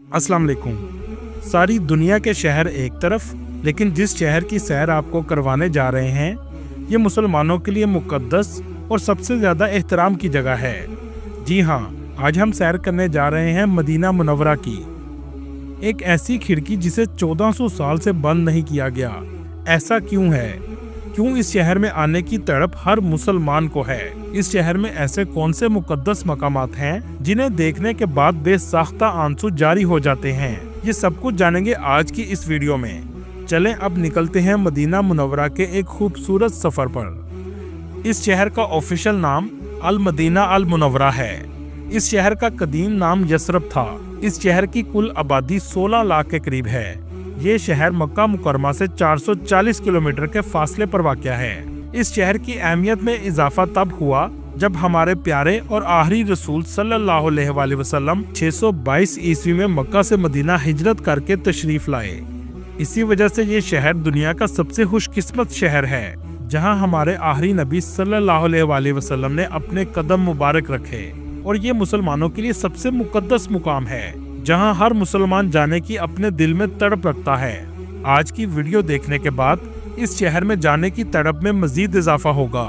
अस्सलाम वालेकुम। सारी दुनिया के शहर एक तरफ, लेकिन जिस शहर की सैर आपको करवाने जा रहे हैं ये मुसलमानों के लिए मुकद्दस और सबसे ज़्यादा एहतराम की जगह है। जी हाँ, आज हम सैर करने जा रहे हैं मदीना मुनव्वरा की, एक ऐसी खिड़की जिसे 1400 साल से बंद नहीं किया गया। ऐसा क्यों है? क्यों इस शहर में आने की तड़प हर मुसलमान को है? इस शहर में ऐसे कौन से मुकद्दस मकामात हैं जिन्हें देखने के बाद बेसाख्ता आंसू जारी हो जाते हैं? ये सब कुछ जानेंगे आज की इस वीडियो में। चलें अब निकलते हैं मदीना मुनव्वरा के एक खूबसूरत सफर पर। इस शहर का ऑफिशियल नाम अल मदीना अल मुनव्वरा है। इस शहर का कदीम नाम यसरब था। इस शहर की कुल आबादी 16 लाख के करीब है। ये शहर मक्का मुकरमा से 440 किलोमीटर के फासले पर वाक़या है। इस शहर की अहमियत में इजाफा तब हुआ जब हमारे प्यारे और आखिरी रसूल सल्लल्लाहु अलैहि वसल्लम 622 ईस्वी में मक्का से मदीना हिजरत करके तशरीफ लाए। इसी वजह से ये शहर दुनिया का सबसे खुशकिस्मत शहर है जहां हमारे आखिरी नबी सल्लल्लाहु अलैहि वसल्लम ने अपने कदम मुबारक रखे। और ये मुसलमानों के लिए सबसे मुकद्दस मुकाम है जहां हर मुसलमान जाने की अपने दिल में तड़प रखता है। आज की वीडियो देखने के बाद इस शहर में जाने की तड़प में मजीद इजाफा होगा।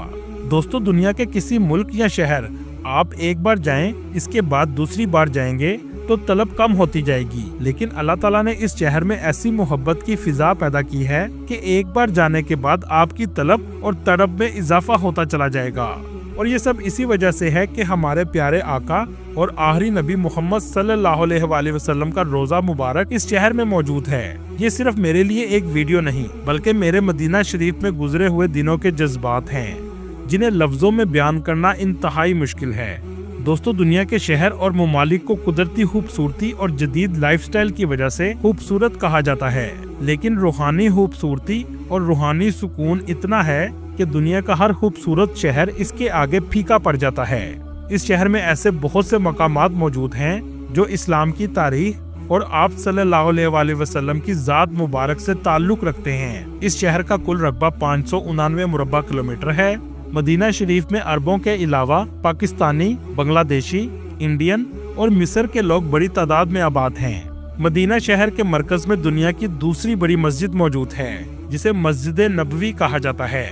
दोस्तों, दुनिया के किसी मुल्क या शहर आप एक बार जाएं, इसके बाद दूसरी बार जाएंगे तो तलब कम होती जाएगी, लेकिन अल्लाह ताला ने इस शहर में ऐसी मोहब्बत की फिजा पैदा की है कि एक बार जाने के बाद आपकी तलब और तड़प में इजाफा होता चला जाएगा। और ये सब इसी वजह से है कि हमारे प्यारे आका और आखिरी नबी मोहम्मद सल्लल्लाहु अलैहि वसल्लम का रोजा मुबारक इस शहर में मौजूद है। ये सिर्फ मेरे लिए एक वीडियो नहीं, बल्कि मेरे मदीना शरीफ में गुजरे हुए दिनों के जज्बात हैं जिन्हें लफ्जों में बयान करना इंतहाई मुश्किल है। दोस्तों, दुनिया के शहर और ममालिक को कुदरती खूबसूरती और जदीद लाइफस्टाइल की वजह से खूबसूरत कहा जाता है, लेकिन रूहानी खूबसूरती और रूहानी सुकून इतना है कि दुनिया का हर खूबसूरत शहर इसके आगे फीका पड़ जाता है। इस शहर में ऐसे बहुत से मकामात मौजूद हैं जो इस्लाम की तारीख और आप सल्लल्लाहु अलैहि वसल्लम की ज़ात मुबारक से ताल्लुक रखते हैं। इस शहर का कुल रकबा 589 मुरब्बा किलोमीटर है। मदीना शरीफ में अरबों के अलावा पाकिस्तानी, बांग्लादेशी, इंडियन और मिस्र के लोग बड़ी तादाद में आबाद हैं। मदीना शहर के मरकज में दुनिया की दूसरी बड़ी मस्जिद मौजूद है जिसे मस्जिद नबवी कहा जाता है।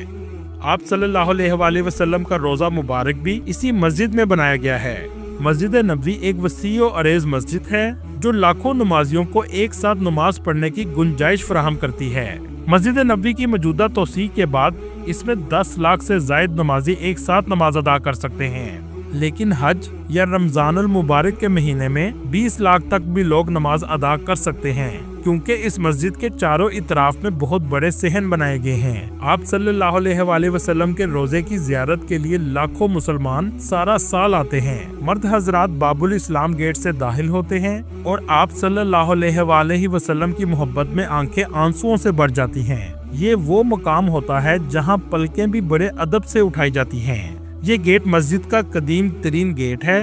आप सल्लल्लाहु अलैहि वसल्लम का रोजा मुबारक भी इसी मस्जिद में बनाया गया है। मस्जिद नबवी एक वसीअ और अरेज मस्जिद है जो लाखों नमाजियों को एक साथ नमाज पढ़ने की गुंजाइश फराहम करती है। मस्जिद नबवी की मौजूदा तौसीह के बाद इसमें 10 लाख से जायद नमाजी एक साथ नमाज अदा कर सकते हैं, लेकिन हज या रमजानुल मुबारक के महीने में 20 लाख तक भी लोग नमाज अदा कर सकते हैं, क्योंकि इस मस्जिद के चारों इतराफ में बहुत बड़े सहन बनाए गए हैं। आप सल्लल्लाहु अलैहि वसल्लम के रोजे की जियारत के लिए लाखों मुसलमान सारा साल आते हैं। मर्द हजरात बाबुल इस्लाम गेट से दाखिल होते हैं और आप सल्लल्लाहु अलैहि वसल्लम की मोहब्बत में आंखें आंसुओं से भर जाती हैं। ये वो मकाम होता है जहाँ पलकें भी बड़े अदब से उठाई जाती हैं। ये गेट मस्जिद का कदीम तरीन गेट है।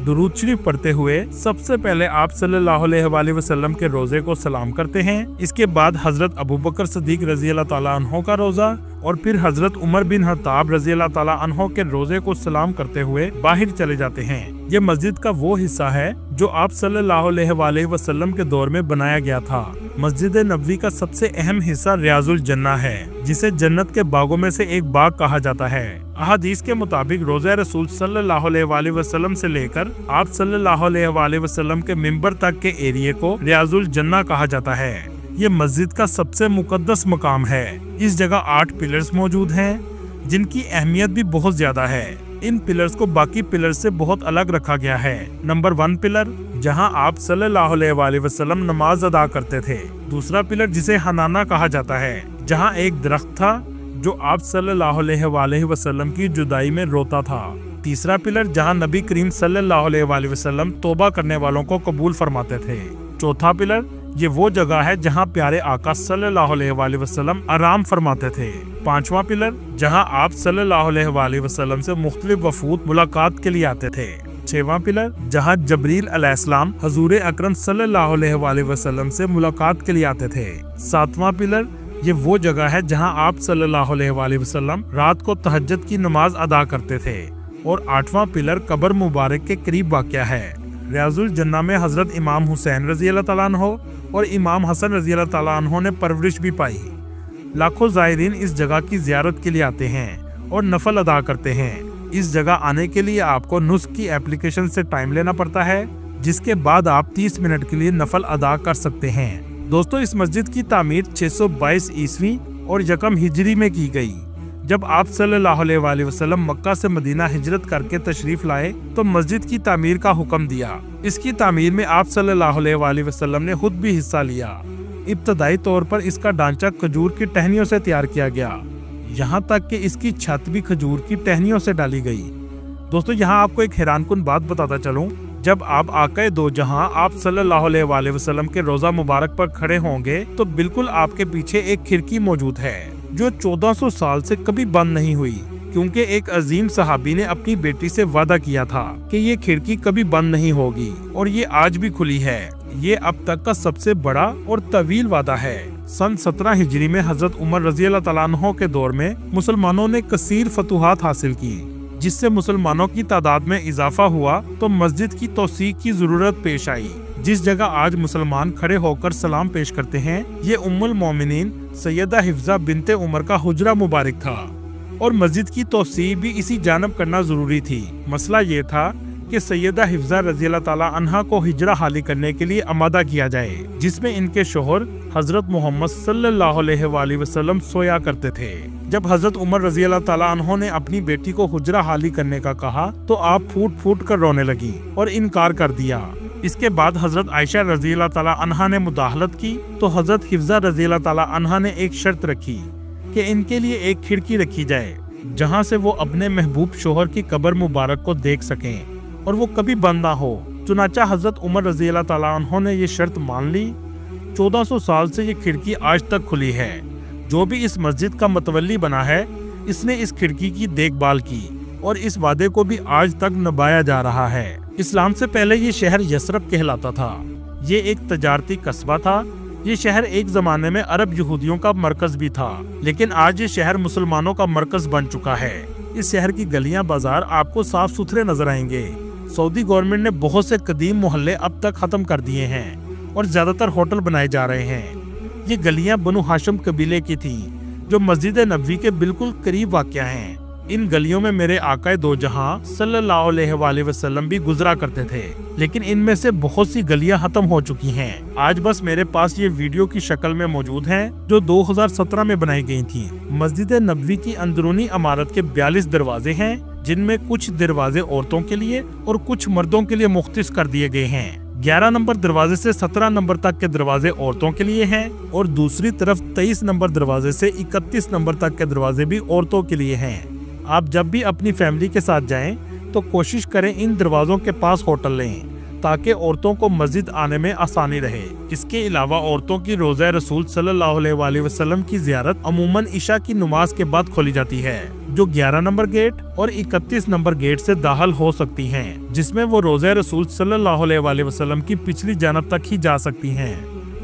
दुरूद शरीफ पढ़ते हुए सबसे पहले आप सल्लल्लाहु अलैहि वसल्लम के रोजे को सलाम करते हैं। इसके बाद हजरत अबू बकर सदीक रजी अल्लाह ताला अन्हो का रोजा और फिर हजरत उमर बिन खत्ताब रजी अल्लाह ताला अन्हो के रोजे को सलाम करते हुए बाहर चले जाते हैं। ये मस्जिद का वो हिस्सा है जो आप सल्लल्लाहु अलैहि वसल्लम के दौर में बनाया गया था। मस्जिद नबवी का सबसे अहम हिस्सा रियाजुल जन्ना है, जिसे जन्नत के बागों में से एक बाग कहा जाता है। अहादीस के मुताबिक रोज़ा रसूल सल्लल्लाहु अलैहि वसल्लम से लेकर आप सल्लल्लाहु अलैहि वसल्लम के मिंबर तक के एरिया को रियाजुल जन्ना कहा जाता है। ये मस्जिद का सबसे मुकद्दस मकाम है। इस जगह 8 पिलर्स मौजूद हैं जिनकी अहमियत भी बहुत ज्यादा है। इन पिलर्स को बाकी पिलर से बहुत अलग रखा गया है। नंबर 1 पिलर जहां आप सल्लल्लाहु अलैहि वसल्लम नमाज अदा करते थे। दूसरा पिलर जिसे हनाना कहा जाता है, जहां एक दरख्त था जो आप सल्लल्लाहु अलैहि वसल्लम की जुदाई में रोता था। तीसरा पिलर जहां नबी करीम सल्लल्लाहु अलैहि वसल्लम तौबा करने वालों को कबूल फरमाते थे। चौथा पिलर ये वो जगह है जहां प्यारे आका सल्लल्लाहु अलैहि वसल्लम आराम फरमाते थे। 5वां पिलर जहां आप सल्लल्लाहु अलैहि वसल्लम से मुख्तलिफ वफूद मुलाकात के लिए आते थे। 6वां पिलर जहां जबरील अलैहिस्सलाम हुजूर अकरम सल्लल्लाहु अलैहि वसल्लम से मुलाकात के लिए आते थे। 7वां पिलर ये वो जगह है जहां आप सल्लल्लाहु अलैहि वसल्लम रात को तहज्जुद की नमाज अदा करते थे। और 8वां पिलर कब्र मुबारक के करीब वाक़या है। रियाजुल जन्ना में हजरत इमाम हुसैन रजी अल्लाह ताला अन्हो और इमाम हसन रजी अल्लाह ताला अन्हो ने परवरिश भी पाई। लाखों ज़ायरीन इस जगह की ज़ियारत के लिए आते हैं और नफल अदा करते हैं। इस जगह आने के लिए आपको नुस्ख की एप्लीकेशन से टाइम लेना पड़ता है, जिसके बाद आप 30 मिनट के लिए नफल अदा कर सकते हैं। दोस्तों, इस मस्जिद की तामीर 622 ईस्वी और यकम हिजरी में की गई। जब आप सल्लल्लाहु अलैहि वसल्लम मक्का से मदीना हिजरत करके तशरीफ लाए तो मस्जिद की तामीर का हुक्म दिया। इसकी तामीर में आप सल्लल्लाहु अलैहि वसल्लम ने खुद भी हिस्सा लिया। इब्तदाई तौर पर इसका ढांचा खजूर की टहनियों से तैयार किया गया, यहाँ तक कि इसकी छत भी खजूर की टहनियों से डाली गई। दोस्तों, यहाँ आपको एक हैरानकुन बात बताता चलूं, जब आप आक़ाए दो जहां आप सल्लल्लाहु अलैहि वसल्लम के रोजा मुबारक पर खड़े होंगे तो बिल्कुल आपके पीछे एक खिड़की मौजूद है जो 1400 साल से कभी बंद नहीं हुई, क्योंकि एक अजीम सहाबी ने अपनी बेटी से वादा किया था कि ये खिड़की कभी बंद नहीं होगी और ये आज भी खुली है। ये अब तक का सबसे बड़ा और तवील वादा है। सन 17 हिजरी में हजरत उमर रजी अल्लाह ताला अन्हो के दौर में मुसलमानों ने कसीर फतूहात हासिल की, जिससे मुसलमानों की तादाद में इजाफा हुआ तो मस्जिद की तौसीक की जरूरत पेश आई। जिस जगह आज मुसलमान खड़े होकर सलाम पेश करते हैं, ये उम्मुल मोमिनीन सैयदा हिफ्जा बिनते उमर का हुजरा मुबारक था और मस्जिद की तौसीक भी इसी जानब करना जरूरी थी। मसला ये था कि सैयदा हिफ्जा रजी अल्लाह ताला अन्हा को हिजरा हाली करने के लिए आमादा किया जाए, जिसमें इनके शोहर हजरत मोहम्मद सल्लल्लाहु अलैहि वसल्लम सोया करते थे। जब हजरत उमर रजी अल्लाह ताला अन्हो ने अपनी बेटी को हुजरा हाली करने का कहा तो आप फूट फूट कर रोने लगी और इनकार कर दिया। इसके बाद हजरत आयशा रजी अल्लाह ताला अन्हा ने मुदाखलत की तो हजरत हिफ्जा रजी अल्लाह ताला अन्हा ने एक शर्त रखी कि इनके लिए एक खिड़की रखी जाए जहां से वो अपने महबूब शोहर की कब्र मुबारक को देख सकें और वो कभी बंद ना हो। चुनाचा हजरत उमर रजी अल्लाह ताला अन्हो ने ये शर्त मान ली। 1400 साल से ये खिड़की आज तक खुली है। जो भी इस मस्जिद का मतवल्ली बना है, इसने इस खिड़की की देखभाल की और इस वादे को भी आज तक निभाया जा रहा है। इस्लाम से पहले ये शहर यसरब कहलाता था। ये एक तजारती कस्बा था। ये शहर एक जमाने में अरब यहूदियों का मरकज भी था, लेकिन आज ये शहर मुसलमानों का मरकज बन चुका है। इस शहर की गलियां बाजार आपको साफ सुथरे नजर आएंगे। सऊदी गवर्नमेंट ने बहुत से कदीम मोहल्ले अब तक खत्म कर दिए हैं और ज्यादातर होटल बनाए जा रहे हैं। ये गलियां बनु हाशिम कबीले की थी, जो मस्जिद नबवी के बिल्कुल करीब वाक़या हैं। इन गलियों में मेरे आक़ाए दो जहां सल्लल्लाहु अलैहि वसल्लम भी गुजरा करते थे, लेकिन इनमें से बहुत सी गलियां खत्म हो चुकी हैं। आज बस मेरे पास ये वीडियो की शक्ल में मौजूद हैं, जो 2017 में बनाई गई थी। मस्जिद नबवी की अंदरूनी इमारत के 42 दरवाजे हैं, जिनमें कुछ दरवाजे औरतों के लिए और कुछ मर्दों के लिए मुख्तस कर दिए गए हैं। 11 नंबर दरवाजे से 17 नंबर तक के दरवाजे औरतों के लिए हैं और दूसरी तरफ 23 नंबर दरवाजे से 31 नंबर तक के दरवाजे भी औरतों के लिए हैं। आप जब भी अपनी फैमिली के साथ जाएं तो कोशिश करें इन दरवाजों के पास होटल लें, ताकि औरतों को मस्जिद आने में आसानी रहे। इसके अलावा औरतों की रोज़ा रसूल सल्लल्लाहु अलैहि वसल्लम की ज़ियारत अमूमन इशा की नमाज के बाद खोली जाती है, जो 11 नंबर गेट और 31 नंबर गेट से दाखिल हो सकती हैं, जिसमें वो रोज़ा रसूल सल्लल्लाहु अलैहि वसल्लम की पिछली जानब तक ही जा सकती हैं।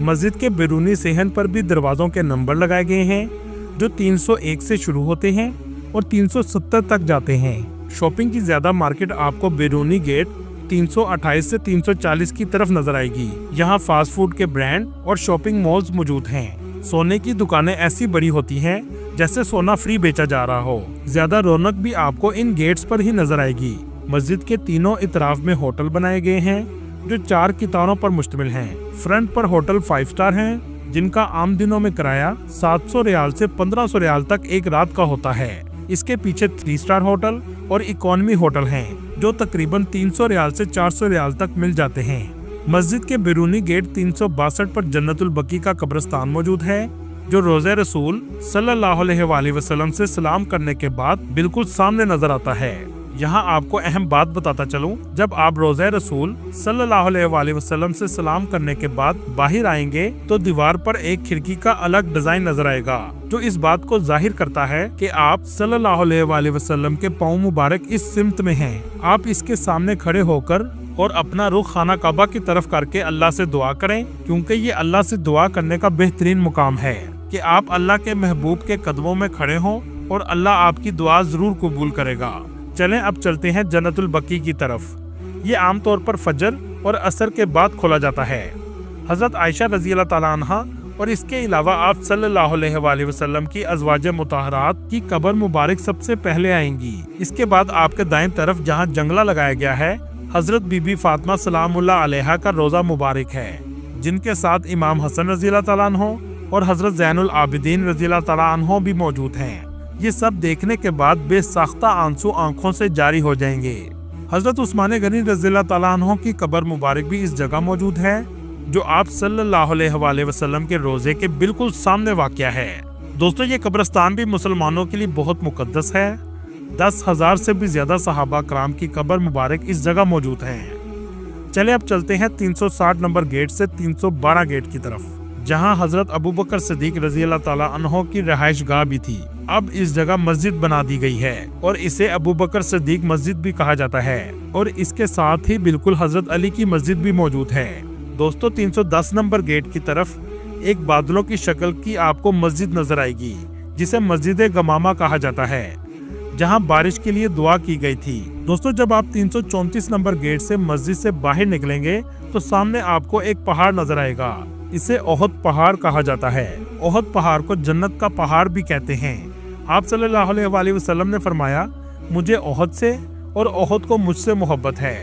मस्जिद के बैरूनी सेहन पर भी दरवाजों के नंबर लगाए गए हैं, जो 301 से शुरू होते हैं और 370 तक जाते हैं। शॉपिंग की ज्यादा मार्केट आपको बैरूनी गेट 328 से 340 की तरफ नजर आएगी। यहाँ फास्ट फूड के ब्रांड और शॉपिंग मॉल्स मौजूद हैं। सोने की दुकानें ऐसी बड़ी होती हैं जैसे सोना फ्री बेचा जा रहा हो। ज्यादा रौनक भी आपको इन गेट्स पर ही नजर आएगी। मस्जिद के तीनों इतराफ में होटल बनाए गए हैं, जो 4 कितारों पर मुश्तमिल हैं। फ्रंट पर होटल 5 स्टार हैं, जिनका आम दिनों में किराया 700 रियाल से 1500 रियाल तक एक रात का होता है। इसके पीछे 3 स्टार होटल और इकोनॉमी होटल हैं, जो तकरीबन 300 रियाल से 400 रियाल तक मिल जाते हैं। मस्जिद के बैरूनी गेट 362 पर जन्नतुल बकी का कब्रिस्तान मौजूद है, जो रोज़े रसूल सल्लल्लाहु अलैहि वसल्लम से सलाम करने के बाद बिल्कुल सामने नजर आता है। यहाँ आपको अहम बात बताता चलूं, जब आप रोज़े रसूल सल्लल्लाहु अलैहि वसल्लम से सलाम करने के बाद बाहर आएंगे तो दीवार पर एक खिड़की का अलग डिजाइन नजर आएगा, जो इस बात को जाहिर करता है कि आप सल्लल्लाहु अलैहि वसल्लम के पाँव मुबारक इस सिमत में हैं। आप इसके सामने खड़े होकर और अपना रुख खाना काबा की तरफ करके अल्लाह से दुआ करें, क्योंकि ये अल्लाह से दुआ करने का बेहतरीन मुकाम है कि आप अल्लाह के महबूब के कदमों में खड़े हों और अल्लाह आपकी दुआ जरूर कबूल करेगा। चलें अब चलते हैं जन्नतुल बकी की तरफ। ये आमतौर पर फजर और असर के बाद खोला जाता है। हजरत आयशा रजी अल्लाह ताला अन्हा और इसके अलावा आप सल्लल्लाहु अलैहि वसल्लम की अज़वाज मुतहरात की कब्र मुबारक सबसे पहले आएंगी। इसके बाद आपके दाएं तरफ जहां जंगला लगाया गया है, हजरत बीबी फातिमा सलामुल्लाह अलैहा का रोजा मुबारक है, जिनके साथ इमाम हसन रज़ी अल्लाह ताला अन्हो और हजरत ज़ैनुल आबिदीन रज़ी अल्लाह ताला अन्हो भी मौजूद हैं। ये सब देखने के बाद बेसाख्ता आंसू आंखों से जारी हो जाएंगे। हजरत उस्मान गनी रज़ी अल्लाह ताला अन्हो की कब्र मुबारक भी इस जगह मौजूद है, जो आप सल्लल्लाहु अलैहि वसल्लम के रोजे के बिल्कुल सामने वाक़या है। दोस्तों, ये कब्रिस्तान भी मुसलमानों के लिए बहुत मुकद्दस है। 10,000 से भी ज्यादा सहाबा कराम की कब्र मुबारक इस जगह मौजूद है। चले अब चलते हैं 360 नंबर गेट से 312 गेट की तरफ, जहां हजरत अबू बकर सिद्दीक रजी अल्लाह ताला अन्हो की रहाइश गाह भी थी। अब इस जगह मस्जिद बना दी गई है और इसे अबू बकर सिद्दीक मस्जिद भी कहा जाता है, और इसके साथ ही बिल्कुल हजरत अली की मस्जिद भी मौजूद है। दोस्तों, 310 नंबर गेट की तरफ एक बादलों की शक्ल की आपको मस्जिद नजर आएगी, जिसे मस्जिद गमामा कहा जाता है, जहां बारिश के लिए दुआ की गई थी। दोस्तों, जब आप 334 नंबर गेट से मस्जिद से बाहर निकलेंगे तो सामने आपको एक पहाड़ नजर आएगा। इसे ओहद पहाड़ कहा जाता है। ओहद पहाड़ को जन्नत का पहाड़ भी कहते हैं। आप सल्लल्लाहु अलैहि वसल्लम ने फरमाया, मुझे ओहद से और ओहद को मुझसे मोहब्बत है।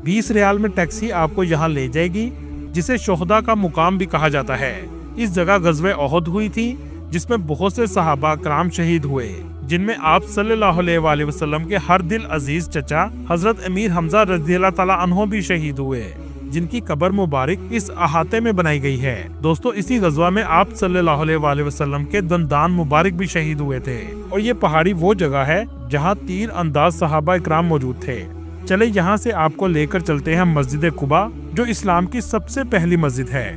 20 रियाल में टैक्सी आपको यहाँ ले जाएगी, जिसे शोहदा का मुकाम भी कहा जाता है। इस जगह गज़वे ओहद हुई थी, जिसमें बहुत से सहाबा कराम शहीद हुए, जिनमें आप सल्लल्लाहु अलैहि वसल्लम के हर दिल अजीज चचा हजरत अमीर हमजा रज़ी अल्लाह ताला अन्हो भी शहीद हुए, जिनकी कब्र मुबारक इस अहाते में बनाई गई है। दोस्तों, इसी गज़वा में आप सल्लल्लाहु अलैहि वसल्लम के दंदान मुबारक भी शहीद हुए थे, और ये पहाड़ी वो जगह है जहाँ तीर अंदाज सहाबा इकराम मौजूद थे। चले यहाँ से आपको लेकर चलते हैं मस्जिद कुबा, जो इस्लाम की सबसे पहली मस्जिद है।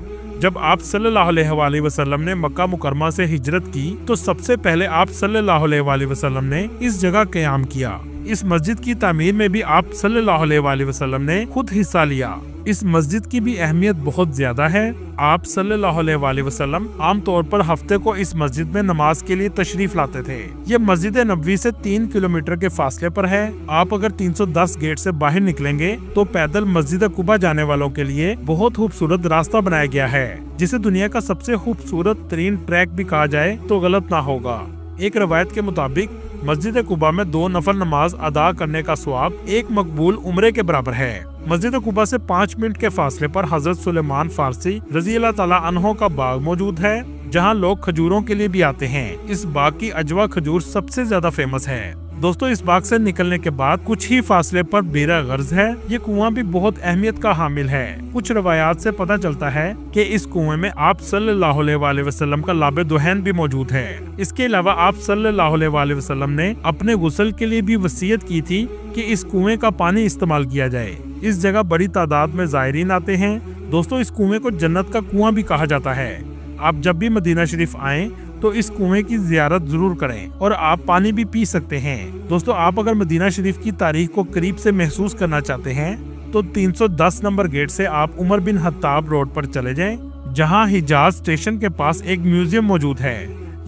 जब आप सल्लल्लाहु अलैहि वसल्लम ने मक्का मुकरमा से हिजरत की, तो सबसे पहले आप सल्लल्लाहु अलैहि वसल्लम ने इस जगह क़याम किया। इस मस्जिद की तामीर में भी आप सल्लल्लाहु अलैहि वसल्लम ने खुद हिस्सा लिया। इस मस्जिद की भी अहमियत बहुत ज्यादा है। आप सल्लल्लाहु अलैहि वसल्लम आम तौर पर हफ्ते को इस मस्जिद में नमाज के लिए तशरीफ लाते थे। ये मस्जिद नबवी से 3 किलोमीटर के फासले पर है। आप अगर 310 गेट से बाहर निकलेंगे तो पैदल मस्जिद कुबा जाने वालों के लिए बहुत खूबसूरत रास्ता बनाया गया है, जिसे दुनिया का सबसे खूबसूरत तरीन ट्रैक भी कहा जाए तो गलत ना होगा। एक रवायत के मुताबिक मस्जिद कुबा में 2 नफल नमाज अदा करने का सवाब एक मकबूल उम्रे के बराबर है। मस्जिद कुबा से 5 मिनट के फासले पर हजरत सुलेमान फारसी रज़ी अल्लाह ताला अन्हो का बाग मौजूद है, जहां लोग खजूरों के लिए भी आते हैं। इस बाग की अजवा खजूर सबसे ज्यादा फेमस है। दोस्तों, इस बाग से निकलने के बाद कुछ ही फासले पर बेरा गर्ज है। ये कुआं भी बहुत अहमियत का हामिल है। कुछ रवायात से पता चलता है कि इस कुएं में आप सल्लल्लाहु अलैहि वसल्लम का लाबे दुहैन भी मौजूद है। इसके अलावा आप सल्लल्लाहु अलैहि वसल्लम ने अपने गुस्ल के लिए भी वसीयत की थी कि इस कुएं का पानी इस्तेमाल किया जाए। इस जगह बड़ी तादाद में ज़ायरीन आते हैं। दोस्तों, इस कुएं को जन्नत का कुआं भी कहा जाता है। आप जब भी मदीना शरीफ आएं तो इस कुएं की जियारत जरूर करें, और आप पानी भी पी सकते हैं। दोस्तों, आप अगर मदीना शरीफ की तारीख को करीब से महसूस करना चाहते हैं तो 310 नंबर गेट से आप उमर बिन खत्ताब रोड पर चले जाएं, जहां हिजाज स्टेशन के पास एक म्यूजियम मौजूद है।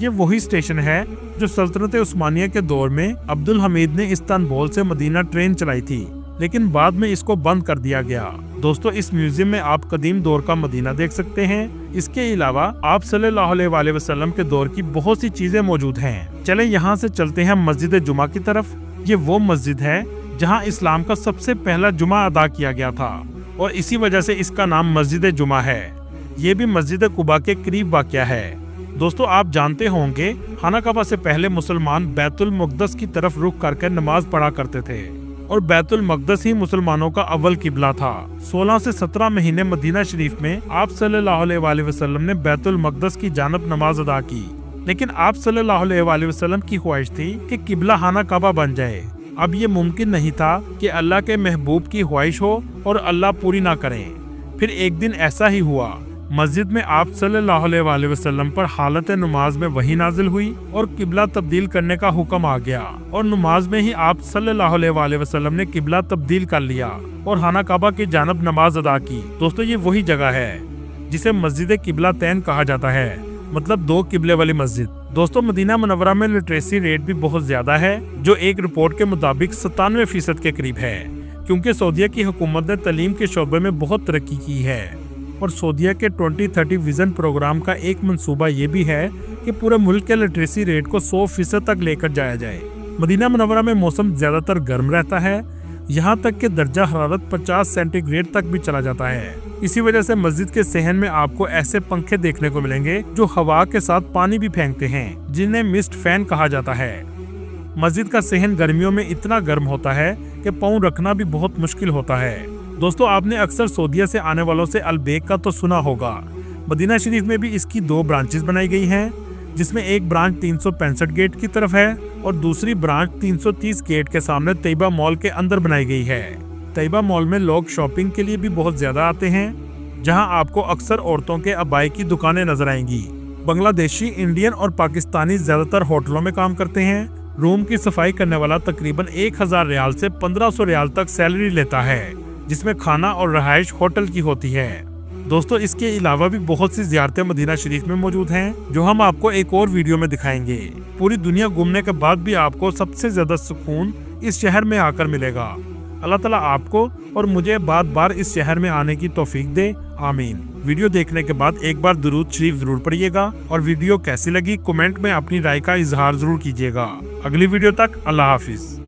ये वही स्टेशन है जो सल्तनत उस्मानिया के दौर में अब्दुल हमीद ने इस्तांबुल से मदीना ट्रेन चलाई थी, लेकिन बाद में इसको बंद कर दिया गया। दोस्तों, इस म्यूजियम में आप कदीम दौर का मदीना देख सकते हैं। इसके अलावा आप सल्लल्लाहु अलैहि वसल्लम के दौर की बहुत सी चीजें मौजूद हैं। चलें यहाँ से चलते हैं मस्जिद जुमा की तरफ। ये वो मस्जिद है जहाँ इस्लाम का सबसे पहला जुमा अदा किया गया था, और इसी वजह से इसका नाम मस्जिद जुमा है। ये भी मस्जिद कुबा के करीब वाक़या है। दोस्तों, आप जानते होंगे खाना काबा से पहले मुसलमान बैतुल मुक़द्दस की तरफ रुख करके नमाज पढ़ा करते थे, और बैतुल मक़दस ही मुसलमानों का अव्वल किबला था। 16 से 17 महीने मदीना शरीफ में आप सल्लल्लाहु अलैहि वसल्लम ने बैतुल मक़दस की जानब नमाज अदा की, लेकिन आप सल्लल्लाहु अलैहि वसल्लम की ख्वाहिश थी कि किबला खाना काबा बन जाए। अब ये मुमकिन नहीं था कि अल्लाह के महबूब की ख्वाहिश हो और अल्लाह पूरी ना करें। फिर एक दिन ऐसा ही हुआ। मस्जिद में आप सल्लल्लाहु अलैहि वसल्लम पर हालत नमाज में वही नाजिल हुई और किबला तब्दील करने का हुक्म आ गया, और नमाज में ही आप सल्लल्लाहु अलैहि वसल्लम ने किबला तब्दील कर लिया और खाना काबा की जानब नमाज अदा की। दोस्तों, ये वही जगह है जिसे मस्जिद किबला तैन कहा जाता है, मतलब 2 किबले वाली मस्जिद। दोस्तों, मदीना मुनव्वरा में लिटरेसी रेट भी बहुत ज्यादा है, जो एक रिपोर्ट के मुताबिक 97% के करीब है, क्योंकि सऊदीया की हुकूमत ने तालीम के शोबे में बहुत तरक्की की है और सऊदीया के 2030 विजन प्रोग्राम का एक मंसूबा ये भी है कि पूरे मुल्क के लिटरेसी रेट को 100% तक लेकर जाया जाए। मदीना मुनव्वरा में मौसम ज्यादातर गर्म रहता है, यहाँ तक कि दर्जा हरारत 50 सेंटीग्रेड तक भी चला जाता है। इसी वजह से मस्जिद के सहन में आपको ऐसे पंखे देखने को मिलेंगे जो हवा के साथ पानी भी फेंकते हैं, जिन्हें मिस्ट फैन कहा जाता है। मस्जिद का सहन गर्मियों में इतना गर्म होता है कि पाँव रखना भी बहुत मुश्किल होता है। दोस्तों, आपने अक्सर सऊदीया से आने वालों से अलबेक का तो सुना होगा। मदीना शरीफ में भी इसकी 2 ब्रांचेस बनाई गई हैं, जिसमें एक ब्रांच 365 गेट की तरफ है और दूसरी ब्रांच 330 गेट के सामने तैयबा मॉल के अंदर बनाई गई है। तैयबा मॉल में लोग शॉपिंग के लिए भी बहुत ज्यादा आते हैं, जहां आपको अक्सर औरतों के अबाई की दुकानें नजर आएंगी। बांग्लादेशी, इंडियन और पाकिस्तानी ज्यादातर होटलों में काम करते हैं। रूम की सफाई करने वाला तकरीबन 1000 रियाल से 1500 रियाल तक सैलरी लेता है, जिसमें खाना और रहाइश होटल की होती है। दोस्तों, इसके अलावा भी बहुत सी ज़ियारतें मदीना शरीफ में मौजूद हैं, जो हम आपको एक और वीडियो में दिखाएंगे। पूरी दुनिया घूमने के बाद भी आपको सबसे ज्यादा सुकून इस शहर में आकर मिलेगा। अल्लाह ताला आपको और मुझे बार बार इस शहर में आने की तौफीक दे, आमीन। वीडियो देखने के बाद एक बार दुरूद शरीफ जरूर पढ़िएगा और वीडियो कैसी लगी कमेंट में अपनी राय का इजहार जरूर कीजिएगा। अगली वीडियो तक अल्लाह हाफिज।